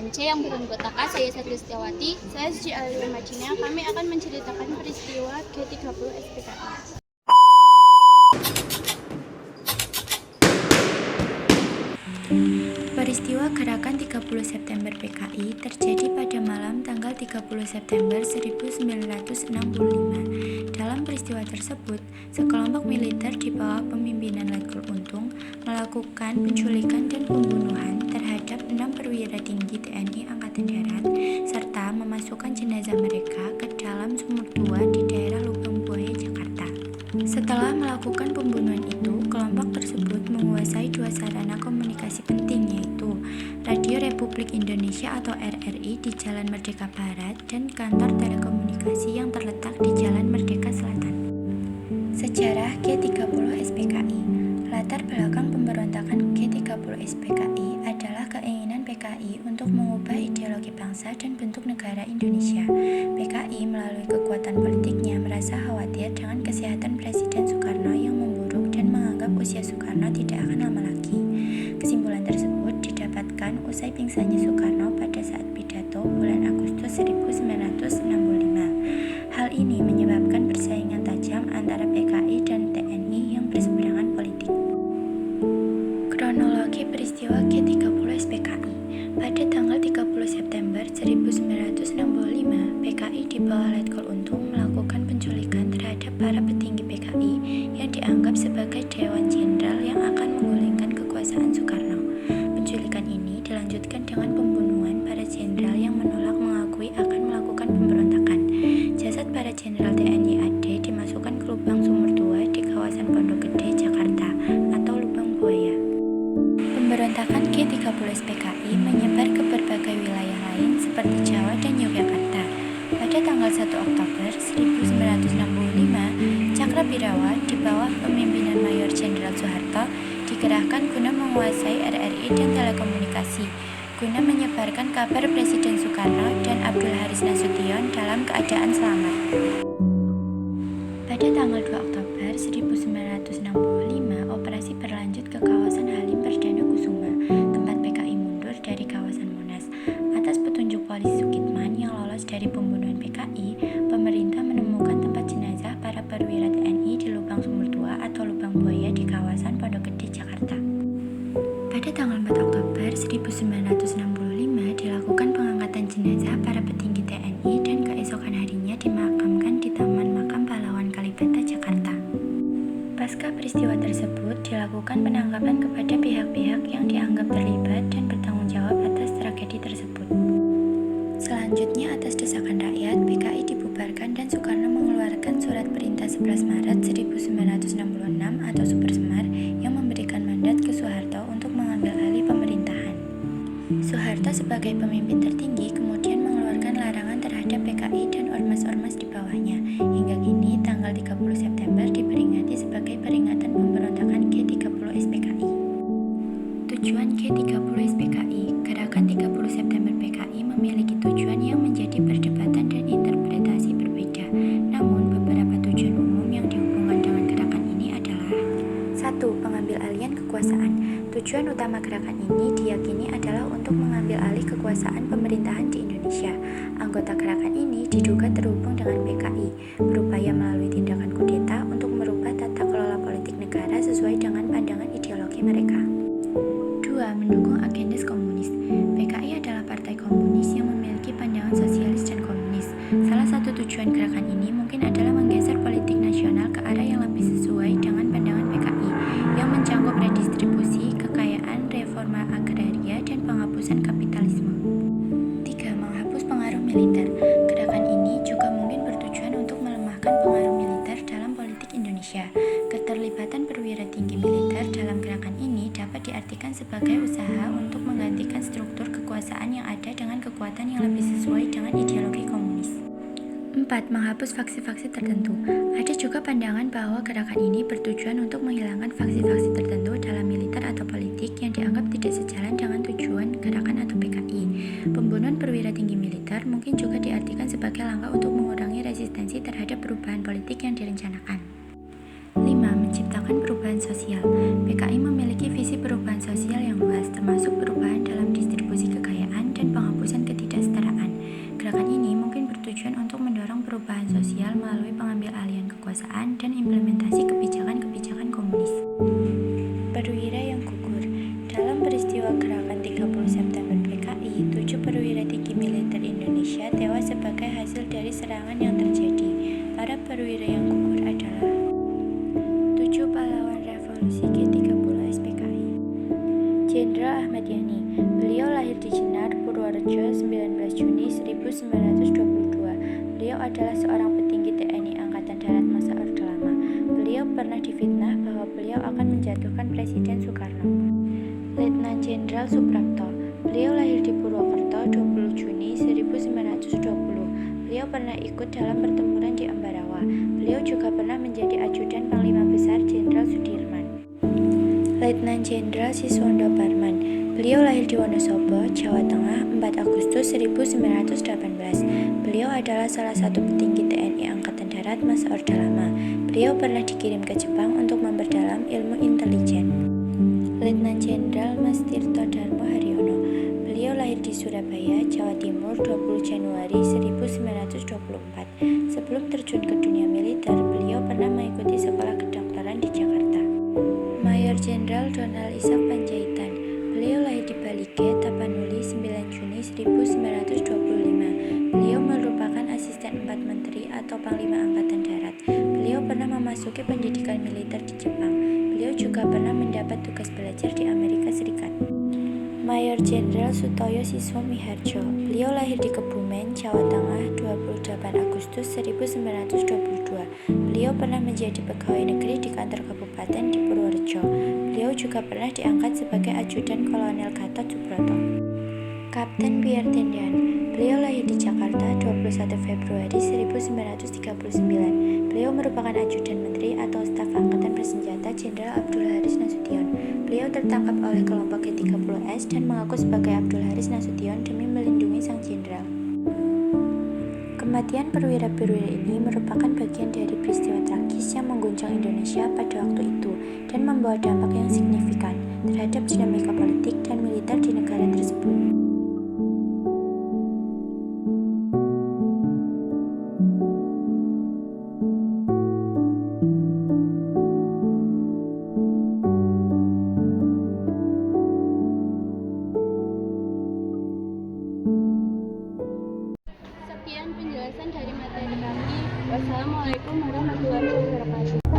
pelajaran C yang beranggotakan saya Satri Setiawati. Saya Suci Alia Majina. Kami akan menceritakan peristiwa G30 SPKI. Peristiwa Gerakan 30 September PKI terjadi pada malam tanggal 30 September 1965. Dalam peristiwa tersebut, sekelompok militer di bawah pemimpinan Letkol Untung melakukan penculikan dan pembunuhan terhadap 6 perwira tinggi TNI Angkatan Darat serta memasukkan jenazah mereka ke dalam sumur tua di daerah Lubang Buaya, Jakarta. Setelah melakukan pembunuhan itu, kelompok tersebut menguasai dua sarana komunikasi penting, yaitu Radio Republik Indonesia atau RRI di Jalan Merdeka Barat dan kantor telekomunikasi yang terletak di Jalan Merdeka Selatan. Sejarah G30 SPKI. Latar belakang pemberontakan G30 SPKI adalah keinginan PKI untuk mengubah ideologi bangsa dan bentuk negara Indonesia. PKI melalui kekuatan politiknya merasa khawatir dengan kesehatan Presiden Soekarno yang memburuk dan menganggap usia Soekarno tidak akan lama lagi. Kesimpulan tersebut didapatkan usai pingsannya Soekarno pada saat pidato bulan Agustus 1965. Hal ini menyebabkan persaingan tajam antara PKI dan TNI yang berseberangan politik. Kronologi peristiwa G30 SPKI. Pada tanggal 30 September 1965, PKI di bawah Letkol Untung melakukan penculikan terhadap para petinggi PKI yang dianggap sebagai Dewan Jenderal yang akan menggulingkan kekuasaan Soekarno. Penculikan ini dilanjutkan dengan pembunuhan para jenderal yang menolak mengakui akan melakukan pemberontakan. Jasad para jenderal TNI AD dimasukkan ke lubang sumur tua di kawasan Pondok Gede, Jakarta atau Lubang Buaya. Pemberontakan G30 SPKI menyebar ke berbagai wilayah lain seperti Jawa dan Yogyakarta. Pada tanggal 1 Oktober 1965, Cakrabirawa di bawah pemimpinan Mayor Jenderal Soeharto dikerahkan guna menguasai RRI dan telekomunikasi, guna menyebarkan kabar Presiden Soekarno dan Abdul Haris Nasution dalam keadaan selamat. Pada tanggal 2 Oktober 1965, operasi berlanjut ke kawasan Halim Perdana Kusuma, tempat PKI mundur dari kawasan Monas. Atas petunjuk polisi Sukitman yang lolos dari pembunuhan PKI, pemerintah menemukan tempat jenazah para perwira TNI di lubang sumur tua atau lubang buaya di kawasan Pondok Gede, Jakarta. Pada tanggal 4 Oktober 1965 dilakukan pengangkatan jenazah para petinggi TNI dan keesokan harinya dimakamkan di Taman Makam Pahlawan Kalibata, Jakarta. Pasca peristiwa tersebut dilakukan penangkapan kepada pihak-pihak yang dianggap terlibat dan bertanggung jawab atas tragedi tersebut. Selanjutnya atas desakan rakyat, PKI dibubarkan dan Soekarno mengeluarkan surat perintah 11 Maret 1966 atau Super Semar yang memberikan mandat ke Soeharto untuk mengambil alih pemerintahan. Soeharto sebagai pemimpin tertinggi kemudian mengeluarkan larangan terhadap PKI dan ormas-ormas di bawahnya. Hingga kini tanggal 30 September diperingati sebagai peringatan pemberontakan G30 SPKI. Tujuan G30 SPKI. Gerakan 30 September PKI memiliki tujuan yang menjadi perdebatan dan interpretasi berbeda. Namun beberapa tujuan umum yang dihubungkan dengan gerakan ini adalah: 1. Pengambil alihan kekuasaan. Tujuan utama gerakan ini diyakini adalah untuk mengambil alih kekuasaan pemerintahan di Indonesia. Anggota gerakan ini diduga terhubung dengan PKI, berupaya melalui tindakan kudeta untuk merubah tata kelola politik negara sesuai dengan pandangan ideologi mereka. 2. Mendukung agenda komunis. PKI adalah partai komunis yang memiliki pandangan sosialis dan komunis. Salah satu tujuan gerakan ini mungkin adalah menggeser politik nasional ke arah yang lebih sesuai dengan pandangan PKI, yang mencangkup redistribusi, kekayaan, reforma agraria, dan penghapusan kapitalisme. 3. Menghapus pengaruh militer. Gerakan ini juga mungkin bertujuan untuk melemahkan pengaruh militer dalam politik Indonesia. Keterlibatan perwira tinggi militer dalam gerakan ini dapat diartikan sebagai usaha untuk menggantikan struktur kekuasaan yang ada dengan kekuatan yang lebih sesuai dengan ideologi komunis. 4. Menghapus faksi-faksi tertentu. Ada juga pandangan bahwa gerakan ini bertujuan untuk menghilangkan faksi-faksi tertentu dalam militer atau politik yang dianggap tidak sejalan dengan tujuan gerakan atau PKI. Pembunuhan perwira tinggi militer mungkin juga diartikan sebagai langkah untuk mengurangi resistensi terhadap perubahan politik yang direncanakan. 5. Menciptakan perubahan sosial. PKI memiliki visi perubahan sosial yang luas, termasuk perubahan dalam distribusi kekayaan dan penghapusan pemerkosaan, dan implementasi kebijakan-kebijakan komunis. Perwira yang gugur. Dalam peristiwa gerakan 30 September PKI, 7 perwira tinggi militer Indonesia tewas sebagai hasil dari serangan yang terjadi. Para perwira yang gugur adalah 7 pahlawan revolusi G30 SPKI. Jenderal Ahmad Yani. Beliau lahir di Jenar, Purworejo, 19 Juni 1922. Beliau adalah seorang petinggi TNI Angkatan Darat masa Orde Lama. Beliau pernah difitnah bahwa beliau akan menjatuhkan Presiden Soekarno. Letnan Jenderal Suprapto. Beliau lahir di Purwokerto, 20 Juni 1920. Beliau pernah ikut dalam pertempuran di Ambarawa. Beliau juga pernah menjadi ajudan Panglima Besar Jenderal Sudirman. Letnan Jenderal Siswondo Parman. Beliau lahir di Wonosobo, Jawa Tengah, 4 Agustus 1918. Beliau adalah salah satu petinggi TNI Angkatan Darat masa Orde Lama. Beliau pernah dikirim ke Jepang untuk memperdalam ilmu intelijen. Letnan Jenderal Mas Tirto Darmo Haryono. Beliau lahir di Surabaya, Jawa Timur, 20 Januari 1924. Sebelum terjun ke dunia militer, beliau pernah mengikuti sekolah kedokteran di Jakarta. Mayor Jenderal Donald Isaac Panjaitan. Beliau lahir di Balige, Tapanuli, 9 Juni 1925. Beliau merupakan asisten 4 menteri atau Panglima Angkatan Darat. Beliau pernah memasuki pendidikan militer di Jepang. Beliau juga pernah mendapat tugas belajar di Amerika Serikat. Mayor Jenderal Sutoyo Siswo Miharjo. Beliau lahir di Kebumen, Jawa Tengah, 28 Agustus 1922. Beliau pernah menjadi pegawai negeri di kantor kabupaten di Purworejo. Beliau juga pernah diangkat sebagai ajudan Kolonel Gatot Subroto. Kapten Pierre Tendian. Beliau lahir di Jakarta, 21 Februari 1939. Beliau merupakan ajudan menteri atau staf angkatan bersenjata Jenderal Abdul Haris Nasution. Beliau tertangkap oleh kelompok G30S dan mengaku sebagai Abdul Haris Nasution demi melindungi sang jenderal. Kematian perwira-perwira ini merupakan bagian dari peristiwa tragis yang mengguncang Indonesia pada waktu itu dan membawa dampak yang signifikan terhadap dinamika politik dan militer di negara tersebut. Sekian penjelasan dari materi kami. Wassalamualaikum warahmatullahi wabarakatuh.